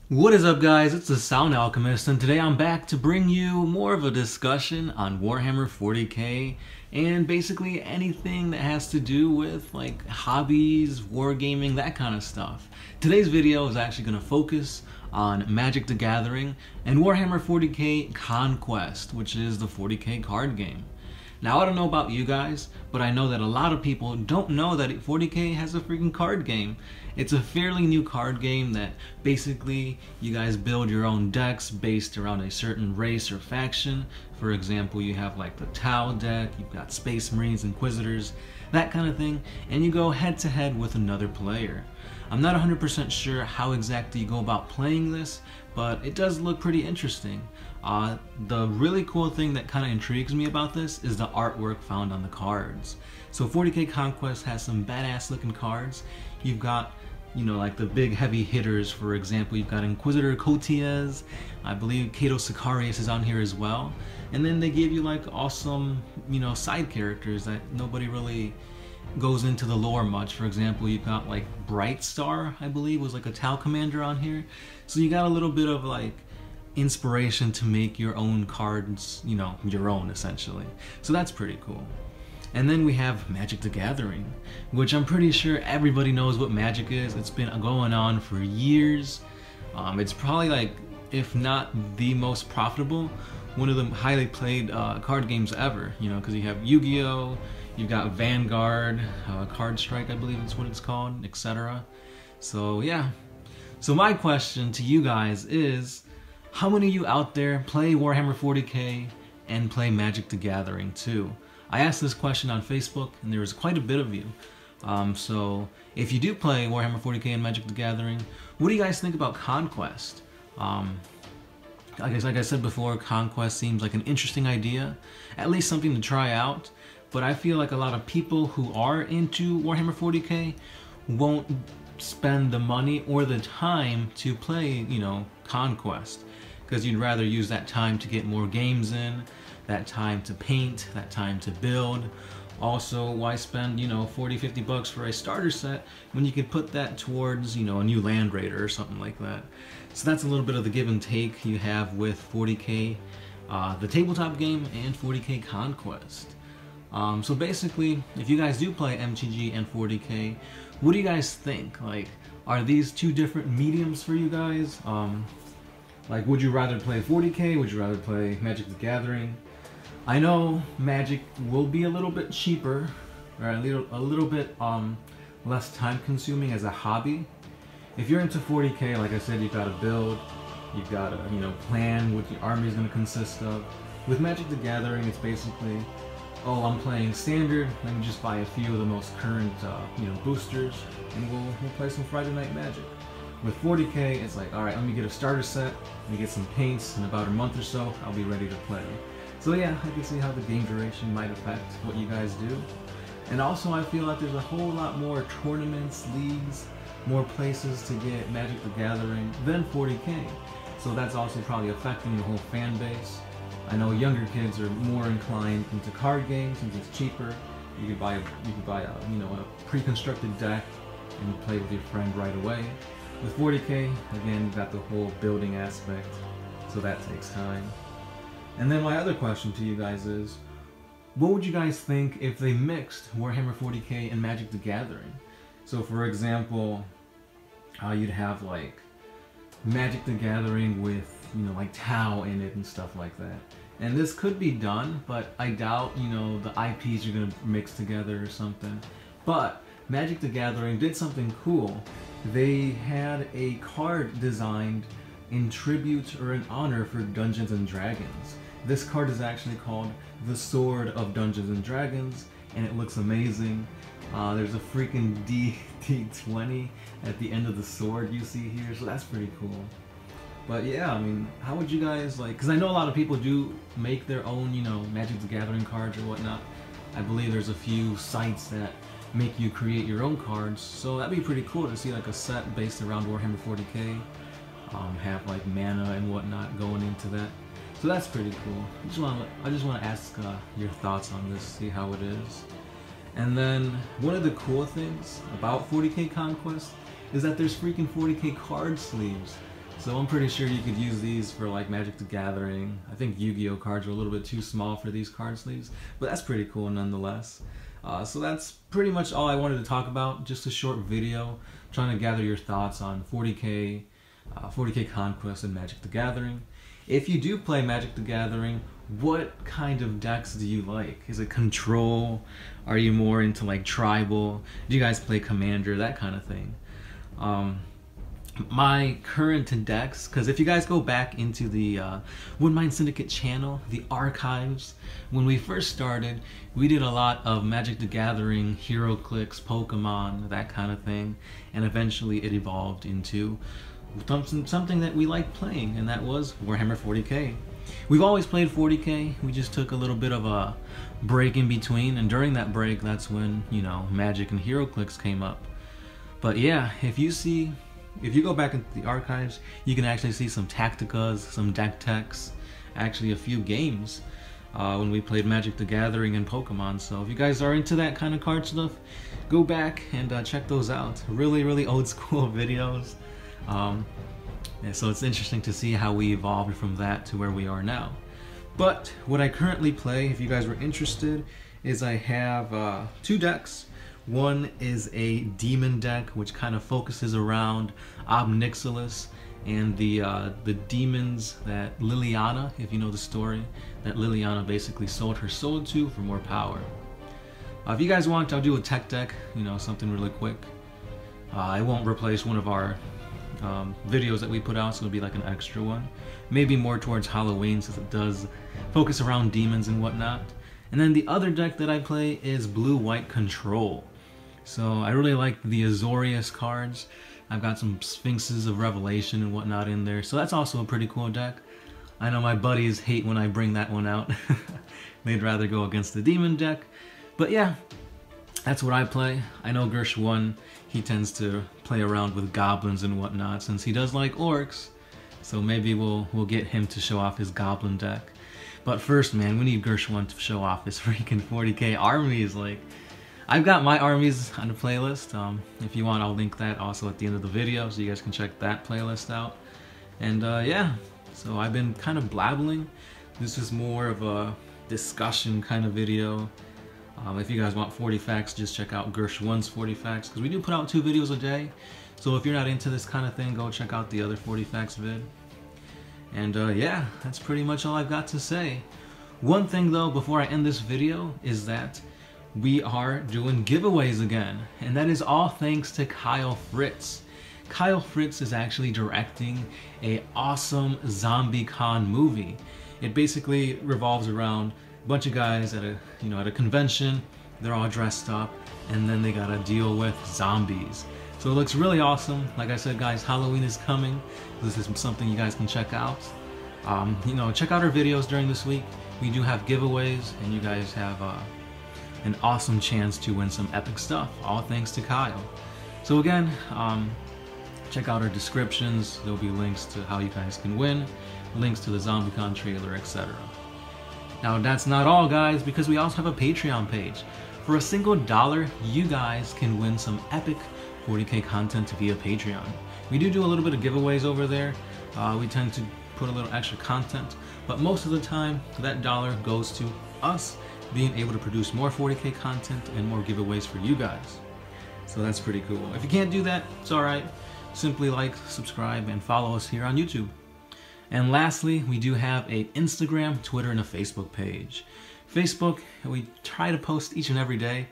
What is up, guys? It's the Sound Alchemist, and today I'm back to bring you more of a discussion on Warhammer 40k and basically anything that has to do with like hobbies, wargaming, that kind of stuff. Today's video is actually going to focus on Magic the Gathering and Warhammer 40k Conquest, which is the 40k card game. Now, I don't know about you guys, but I know that a lot of people don't know that 40k has a freaking card game. It's a fairly new card game that basically you guys build your own decks based around a certain race or faction. For example, you have like the Tau deck, you've got Space Marines, Inquisitors, that kind of thing, and you go head to head with another player. I'm not 100% sure how exactly you go about playing this, but it does look pretty interesting. The really cool thing that kind of intrigues me about this is the artwork found on the cards. So 40k Conquest has some badass looking cards. You've got, you know, like the big heavy hitters. For example, you've got Inquisitor Cotiez, I believe Cato Sicarius is on here as well. And then they give you like awesome, you know, side characters that nobody really goes into the lore much. For example, you've got like Bright Star, I believe, was like a Tau commander on here. So you got a little bit of like inspiration to make your own cards, you know, your own essentially. So that's pretty cool. And then we have Magic the Gathering, which I'm pretty sure everybody knows what Magic is. It's been going on for years. It's probably like, if not the most profitable, one of the highly played card games ever, you know, because you have Yu-Gi-Oh!, you've got Vanguard, Card Strike, I believe is what it's called, etc. So yeah. So my question to you guys is, how many of you out there play Warhammer 40k and play Magic the Gathering too? I asked this question on Facebook and there was quite a bit of you. So if you do play Warhammer 40k and Magic the Gathering, what do you guys think about Conquest? I guess, like I said before, Conquest seems like an interesting idea, at least something to try out. But I feel like a lot of people who are into Warhammer 40k won't spend the money or the time to play, you know, Conquest, because you'd rather use that time to get more games in, that time to paint, that time to build. Also, why spend, you know, 40-50 bucks for a starter set when you could put that towards, you know, a new Land Raider or something like that. So that's a little bit of the give and take you have with 40k, the tabletop game, and 40k Conquest. So basically, if you guys do play MTG and 40k, what do you guys think? Like, are these two different mediums for you guys? Like, would you rather play 40k? Would you rather play Magic the Gathering? I know Magic will be a little bit cheaper, or a little bit less time consuming as a hobby. If you're into 40k, like I said, you've got to build, you've got to, you know, plan what your army is going to consist of. With Magic the Gathering, it's basically, oh, I'm playing standard, let me just buy a few of the most current, you know, boosters, and we'll play some Friday Night Magic. With 40k, it's like, alright, let me get a starter set, let me get some paints, in about a month or so, I'll be ready to play. So yeah, I can see how the game duration might affect what you guys do. And also, I feel like there's a whole lot more tournaments, leagues, more places to get Magic the Gathering than 40k. So that's also probably affecting the whole fan base. I know younger kids are more inclined into card games since it's cheaper. You could buy a you know, a pre-constructed deck and play with your friend right away. With 40k, again, you've got the whole building aspect, so that takes time. And then my other question to you guys is, what would you guys think if they mixed Warhammer 40k and Magic the Gathering? So for example, you'd have like Magic the Gathering with, you know, like Tau in it and stuff like that. And this could be done, but I doubt, you know, the IPs are going to mix together or something. But Magic the Gathering did something cool. They had a card designed in tribute or in honor for Dungeons and Dragons. This card is actually called the Sword of Dungeons and Dragons, and it looks amazing. There's a freaking D20 at the end of the sword you see here, so that's pretty cool. But yeah, I mean, how would you guys like, because I know a lot of people do make their own, you know, Magic the Gathering cards or whatnot. I believe there's a few sites that make you create your own cards, so that'd be pretty cool to see like a set based around Warhammer 40k, have like mana and whatnot going into that. So that's pretty cool. I just want to ask your thoughts on this, see how it is. And then one of the cool things about 40k Conquest is that there's freaking 40k card sleeves. So I'm pretty sure you could use these for like Magic the Gathering. I think Yu-Gi-Oh cards are a little bit too small for these card sleeves, but that's pretty cool nonetheless. So that's pretty much all I wanted to talk about. Just a short video trying to gather your thoughts on 40k, 40k Conquest and Magic the Gathering. If you do play Magic the Gathering, what kind of decks do you like? Is it control? Are you more into like tribal? Do you guys play commander? That kind of thing. My current decks, because if you guys go back into the One Mind Syndicate channel, the archives, when we first started, we did a lot of Magic the Gathering, HeroClix, Pokemon, that kind of thing, and eventually it evolved into something that we liked playing, and that was Warhammer 40k. We've always played 40k, we just took a little bit of a break in between, and during that break, that's when, you know, Magic and HeroClix came up. But yeah, if you go back into the archives, you can actually see some Tacticas, some deck techs, actually a few games when we played Magic the Gathering and Pokemon. So if you guys are into that kind of card stuff, go back and check those out. Really old school videos. And so it's interesting to see how we evolved from that to where we are now. But what I currently play, if you guys were interested, is I have two decks. One is a demon deck, which kind of focuses around Ob Nixilis and the demons that Liliana, if you know the story, that Liliana basically sold her soul to for more power. If you guys want, I'll do a tech deck, you know, something really quick. I won't replace one of our videos that we put out, so it'll be like an extra one. Maybe more towards Halloween, since it does focus around demons and whatnot. And then the other deck that I play is Blue-White Control. So I really like the Azorius cards. I've got some Sphinxes of Revelation and whatnot in there, so that's also a pretty cool deck. I know my buddies hate when I bring that one out. They'd rather go against the demon deck. But yeah, that's what I play. I know Gersh1, he tends to play around with goblins and whatnot since he does like orcs. So maybe we'll get him to show off his goblin deck. But first, man, we need Gersh1 to show off his freaking 40k armies. Like, I've got my armies on the playlist. If you want, I'll link that also at the end of the video so you guys can check that playlist out. And yeah, so I've been kind of blabbling. This is more of a discussion kind of video. If you guys want 40 facts, just check out Gersh1's 40 facts, because we do put out 2 videos a day. So if you're not into this kind of thing, go check out the other 40 facts vid. And yeah, that's pretty much all I've got to say. One thing though, before I end this video, is that we are doing giveaways again, and that is all thanks to Kyle Fritz. Kyle Fritz is actually directing a awesome ZombieCon movie. It basically revolves around a bunch of guys at a convention. They're all dressed up, and then they gotta deal with zombies. So it looks really awesome. Like I said, guys, Halloween is coming. This is something you guys can check out. You know, check out our videos during this week. We do have giveaways, and you guys have an awesome chance to win some epic stuff, all thanks to Kyle. So again, check out our descriptions. There'll be links to how you guys can win, links to the ZombieCon trailer, etc. Now that's not all, guys, because we also have a Patreon page. For a single $1, you guys can win some epic 40k content via Patreon. We do a little bit of giveaways over there. We tend to put a little extra content, but most of the time that dollar goes to us being able to produce more 40k content and more giveaways for you guys. So that's pretty cool. If you can't do that, it's alright. Simply like, subscribe, and follow us here on YouTube. And lastly, we do have an Instagram, Twitter, and a Facebook page. Facebook, we try to post each and every day.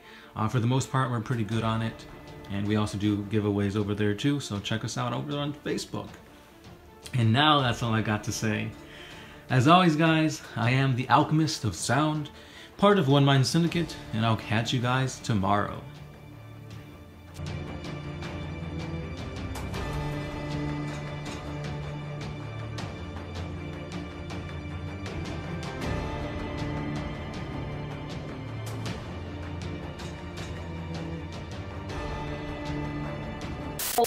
For the most part, we're pretty good on it. And we also do giveaways over there too, so check us out over on Facebook. And now that's all I got to say. As always, guys, I am the Alchemist of Sound, part of One Mind Syndicate, and I'll catch you guys tomorrow. Oh,